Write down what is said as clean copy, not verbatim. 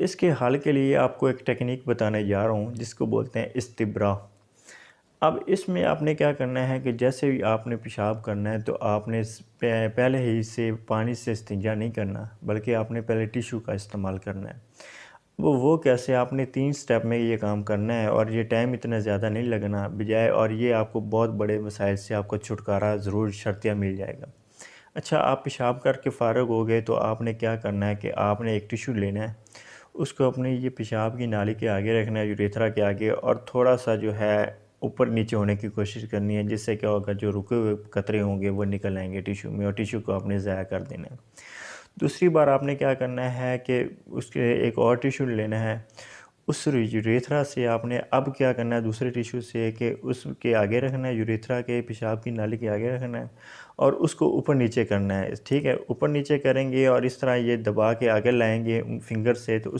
इसके हल के लिए आपको एक टेक्निक बताने जा रहा हूँ जिसको बोलते हैं इस्तिब्रा। अब इसमें आपने क्या करना है कि जैसे भी आपने पेशाब करना है तो आपने पहले ही इसे पानी से इस्तिंजा नहीं करना, बल्कि आपने पहले टिश्यू का इस्तेमाल करना है। वो कैसे, आपने 3 स्टेप में ये काम करना है और ये टाइम इतना ज़्यादा नहीं लगना बजाय, और ये आपको बहुत बड़े मसाइल से आपको छुटकारा ज़रूर शर्तिया मिल जाएगा। अच्छा, आप पेशाब करके फ़ारिग हो गए तो आपने क्या करना है कि आपने एक टिश्यू लेना है, उसको अपनी ये पेशाब की नाली के आगे रखना है, यूरेथ्रा के आगे, और थोड़ा-सा जो है ऊपर नीचे होने की कोशिश करनी है, जिससे क्या होगा, जो रुके हुए कतरे होंगे वो निकल आएँगे टिश्यू में और टिश्यू को आपने ज़ाया कर देना है। दूसरी बार आपने क्या करना है कि उसके एक और टिश्यू लेना है, उस यूरेथ्रा से आपने अब क्या करना है दूसरे टिश्यू से कि उसके आगे रखना है, यूरेथ्रा के पेशाब की नाली के आगे रखना है और उसको ऊपर नीचे करना है, ठीक है? ऊपर नीचे करेंगे और इस तरह ये दबा के आगे लाएँगे फिंगर से, तो